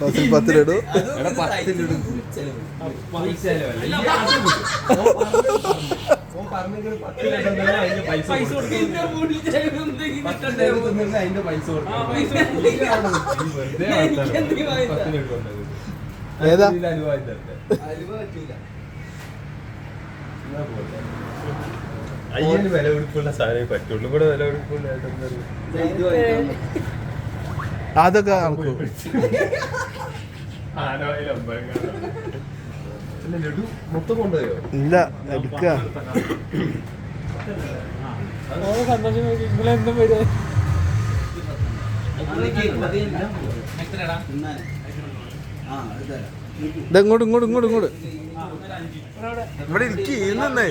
10 ലഡു. ഏതാ അയ്യന് വില കൊടുക്കുള്ള സാധനം പറ്റുള്ളൂ. ഇവിടെ വില കൊടുക്കുള്ള അതൊക്കെ നടക്കൂ. മൊത്തം കൊണ്ടുപോയോ? ഇല്ല, എടുക്ക. ഇങ്ങോട്ട് ഇങ്ങോട്ട് ഇങ്ങോട്ട് ഇങ്ങോട്ട് ഇവിടെ ഇരിക്കി ഇന്നേ.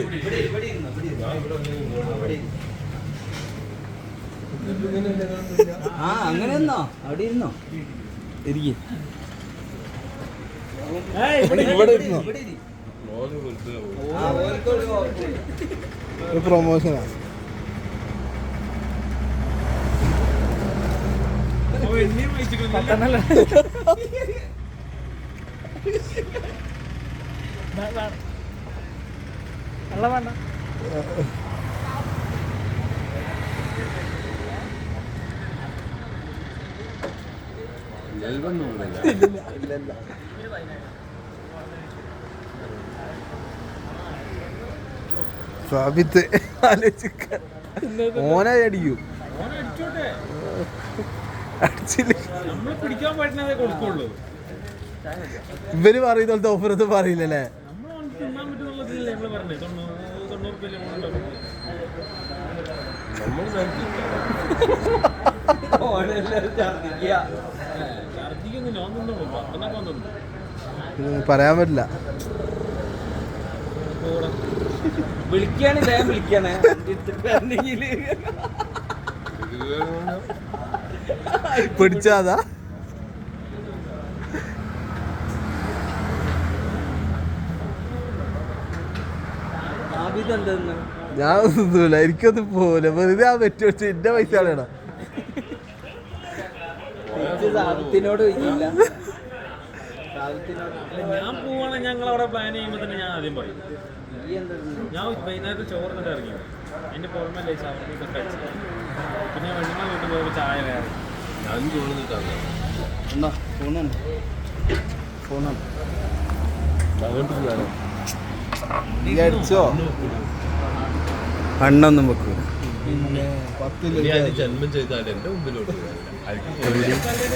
അങ്ങനെയൊന്നോ അവിടെ ഇരുന്നോ ഇരിക്കും. ഇവിടെ ഇരുന്നോ. പ്രൊമോഷനാ. വെള്ളം വേണ്ട. സാബിത്ത് ആലോചിക്ക ഓനെ അടിക്കും. ഇവര് പറയുന്ന ഓഫർ ഒന്നും പറയില്ലല്ലേ. പറയാൻ പറ്റില്ല. വിളിക്കാണ് വിളിക്കാണ് പിടിച്ചാതാ. ഞാൻ ഒന്നുമില്ല, എനിക്കൊന്നും പോവില്ല. വെറുതെ ആ വെച്ച് വെച്ച് എന്റെ പൈസ കളയണം. ഞാൻ പോവാണ്. ഞങ്ങൾ അവിടെ പ്ലാൻ ചെയ്യുമ്പോൾ തന്നെ ഞാൻ ആദ്യം പറയും, ഞാൻ വൈകുന്നേരത്ത് ചോറിന്നിട്ട് ഇറങ്ങി. എൻ്റെ പുറമല്ലേ ഷവർമ്മയൊക്കെ കഴിച്ചു. പിന്നെ വെള്ളിമ വീട്ടിൽ പോകുമ്പോൾ ചായ വേറെ. ഞാൻ ചോദിച്ചിട്ടാണ് അടിച്ചോ കണ്ണൊന്നും വെക്കൂ. ജന്മം ചെയ്താൽ എന്റെ മുമ്പിലോട്ട്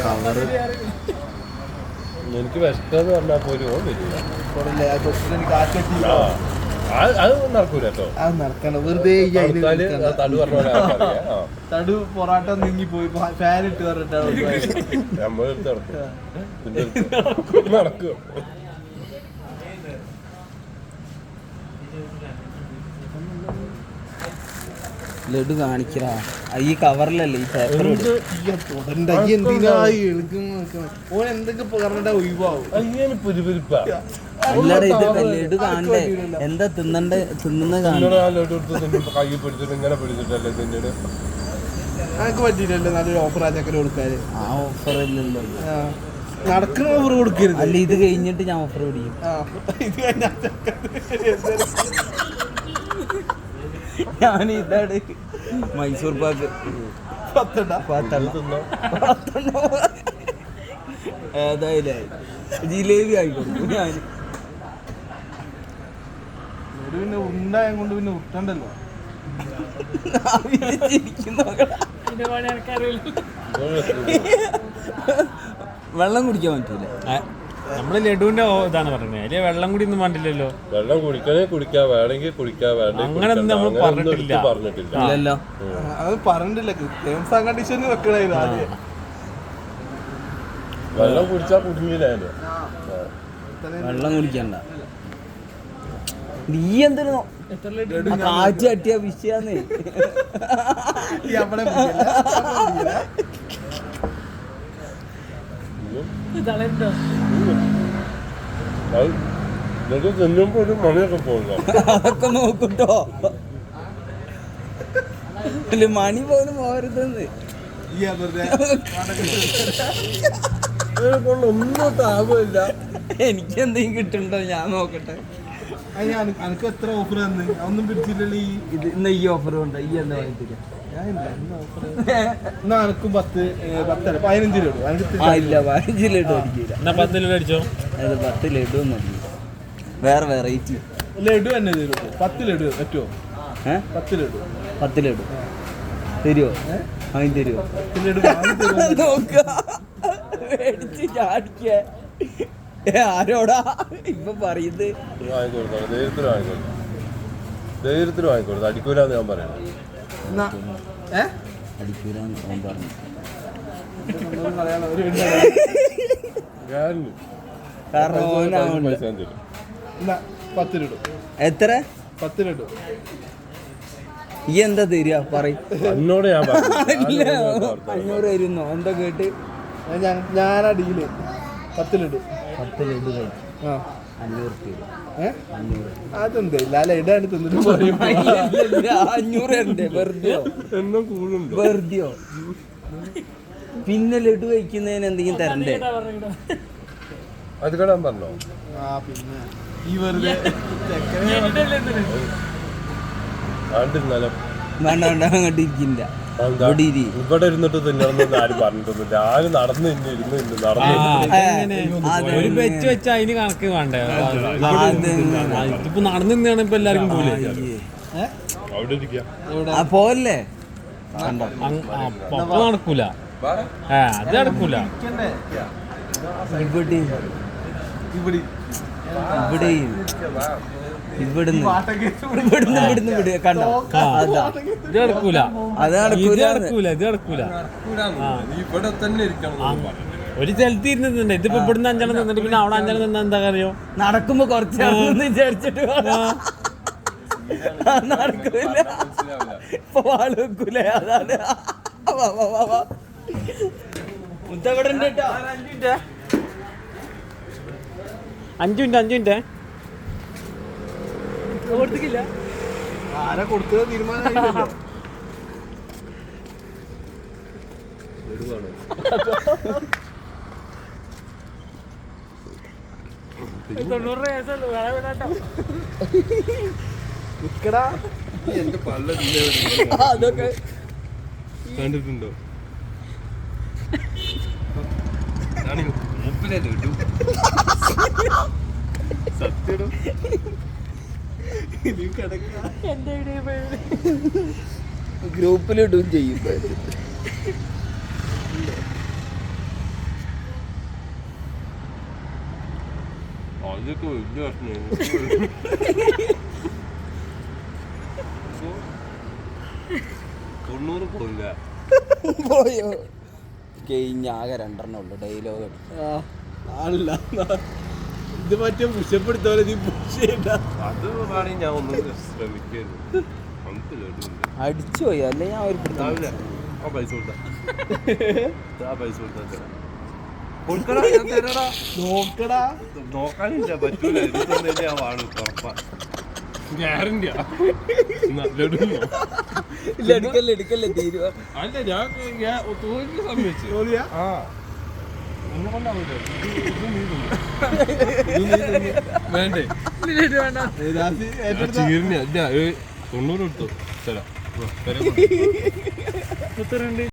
കവറ് എനിക്ക് വിശക്കെന്ന് പറഞ്ഞാൽ പോലും വരില്ല. അത് നടക്കൂല കേട്ടോ. അത് നടക്കണ്ട. വെറുതെ തടു പറഞ്ഞ തടു പൊറാട്ട നീങ്ങി പോയി ഫാൻ ഇട്ട് പറഞ്ഞിട്ടാണ് നമ്മളെടുത്ത് നടക്കും. ലഡു കാണിക്കടാ. ഈ കവറിലല്ലേ ഈ പേപ്പർ. എന്തൊക്കെ പറഞ്ഞിട്ടാ ഒഴിവാവും. അങ്ങനെ പുരിപുരിപ്പാ. അല്ലടാ, ഇത് ലഡു കാണണ്ടേ, എന്താ തിന്നുന്ന കാണണ്ട. കൈ പിടിച്ചിട്ട് ഇങ്ങനെ പിടിച്ചിട്ടല്ലേ തിന്നിട്ട്. ഞങ്ങൾക്ക് പറ്റിയില്ലല്ലോ നല്ലൊരു ഓഫർ ആ ചക്കര കൊടുക്കാന്. ആ ഓഫർ ഇല്ലല്ലോ. നടക്കുന്ന ഓഫർ കൊടുക്കരുത്. അല്ല, ഇത് കഴിഞ്ഞിട്ട് ഞാൻ ഓഫർ പിടിക്കും. ഞാൻ ഇതാണ് മൈസൂർ പാക്ക് 10 ഏതായാലും ജിലേബി ആയിക്കോട്ടെ. ഞാൻ പിന്നെ ഉണ്ടായ കൊണ്ട് പിന്നെ ഉട്ടണ്ടല്ലോ. വെള്ളം കുടിക്കാൻ പറ്റൂല. നമ്മള് ലഡുവിന്റെ ഇതാണ് പറഞ്ഞത്. അതില് വെള്ളം കൂടി ഒന്നും വേണ്ടില്ലല്ലോ. വെള്ളം കുടിക്കണേ കുടിക്കാ, വേണമെങ്കിൽ കുടിക്കാ, അങ്ങനെ നമ്മൾ പറഞ്ഞിട്ടില്ല. ഇല്ലല്ലോ, അത് പറഞ്ഞിട്ടില്ല. ടേംസ് ആൻഡ് കണ്ടീഷൻ വെക്കണായിരുന്നു. വെള്ളം കുടിച്ചാ കുടുങ്ങിയില്ല. വെള്ളം കുടിക്കണ്ട. നീ എന്തൊരു കാറ്റ് തട്ടിയ വിഷയാന്നേ. തിന്നുമ്പോ ഒരു മണിയൊക്കെ പോകുന്നു. അതൊക്കെ നോക്കൂട്ടോ. മണി പോലും പോരുതെന്ന്. ഒന്നും താപമില്ല. എനിക്ക് എന്തെങ്കിലും കിട്ടുന്നുണ്ടോ ഞാൻ നോക്കട്ടെ. അനക്ക് എത്ര ഓഫർ തന്ന് ഒന്നും പിടിച്ചില്ലല്ലോ. ഇത് ഇന്ന് ഈ ഓഫർ ഉണ്ട്. ഈ എന്താ വാങ്ങിപ്പില്ല എന്നാ എനക്കും 15 രൂപ ഇല്ല 15 ലഡു അടിക്കില്ല. 10 ലഡു അടിച്ചോ. അത് 10 ലഡു ഒന്നും വേറെ വെറൈറ്റി ലഡു തന്നെ തരും. 10 ലഡു പറ്റുമോ? 10 ലഡു 10 ലഡു തരുമോ? വാങ്ങി തരുമോ? 10 ലഡു ആരോടാ ഇപ്പൊ പറയുന്നത്? വാങ്ങിക്കൊടുക്കണം, ധൈര്യത്തിന് വാങ്ങിക്കൊടുത്തു. അടിക്കൂലെന്ന് ഞാൻ പറയാം. അടിക്കൂലെന്ന് ഓൻ പറഞ്ഞു. കാരണം ഓനാവുണ്ട്. പൈസ ഞാൻ തരും. 10 ലഡു. എത്ര? 10 ലഡു. ഈ എന്താ തരിക പറയും. എന്നോട് ഞാൻ പറഞ്ഞു 500 തരുന്നോ? എന്താ കേട്ട് ഞാനാ ഡീല്. 10 ലഡു 10 ലഡു കഴിച്ചു. 500 തരും. 500 അതെന്ത് ലഡാണ് തിന്നിട്ട് പറയും. 500 ഉണ്ട്. വെറുതെയോ? എന്നും കൂടുണ്ട്. വെറുതെയോ? പിന്നെ ലഡു കഴിക്കുന്നതിന് എന്തെങ്കിലും തരണ്ടേ? അത് കേടാൻ പറഞ്ഞോ? പിന്നെ ഈ വെറുതെ ആണ്ടിരുന്നാലും വേണ്ട വേണ്ട അങ്ങോട്ട് ഇരിക്കില്ല. ഇവിടെ ഇരുന്നിട്ട് തിന്നണമെന്ന് ആരും പറഞ്ഞിട്ടൊന്നുമില്ല. ആരും നടന്ന് ഇരുന്ന് നടന്നു. ഒരു വെച്ച് വെച്ചാൽ അതിന് കണക്ക് വേണ്ടേ? ഇതിപ്പോ നടന്നു നിന്നാണ് ഇപ്പൊ എല്ലാവർക്കും പോലെ. അവിടെ ഇരിക്കാം. പോലെ അപ്പൊ നടക്കൂല. അത് നടക്കൂല. ഇവിടെ ഇവിടെ ഇവിടുന്ന് കണ്ടോ? അതാ ഇത് നടക്കൂല. അത് ഇത് നടക്കൂല. ഇത് നടക്കൂല. ഇവിടെ തന്നെ ഇരിക്കണം. ഒരു സ്ഥലത്ത് ഇരുന്നിട്ടുണ്ട്. ഇതിപ്പോ ഇവിടുന്ന് 5 നിന്നിട്ട് പിന്നെ അവിടെ 5 നിന്നാ എന്താ അറിയോ? നടക്കുമ്പോ കുറച്ച് വിചാരിച്ചിട്ട് നടക്കൂല. ഇപ്പൊ വാള് വെക്കൂലേ? അതാണ്. മുത്തവിടെ ഉണ്ട് കേട്ടോ. 5 മിനിറ്റ് കൊടുത്തില്ല. ആരാ കൊടുത്തത് തീരുമാനമായില്ലല്ലോ. എന്റെ പള്ള അതൊക്കെ കണ്ടിട്ടുണ്ടോ? സത്യം ഗ്രൂപ്പിലിടും ചെയ്യും. അതൊക്കെ വലിയ പ്രശ്നമാണ്. തൊണ്ണൂറ് പോയില്ല. പോയോ? കഴിഞ്ഞാകെ 2 ഉള്ളു ഡയലോഗ്. ആളില്ല. ഇത് മറ്റേ പുഷപ്പെടുത്തോലെ നീ പുഷ് ചെയ്യണ്ട. അത് വേണമെങ്കിൽ ഞാൻ ഒന്നും ശ്രമിക്കരുത്. അടിച്ചു പോയി അല്ലേ? ഞാൻ ഒരു ആ പൈസ കൊടുത്താ നോക്കടാ. നോക്കാനില്ല, പറ്റൂല. ഞാൻ വാണ് ഉറപ്പാ. ഗ്യാരണ്ടിയാ. എടുക്കല്ലേ തീരുവ. അല്ല ഞാൻ തോന്നി സമ്മതിച്ചു. വേണ്ടേ? 90 എടുത്തു.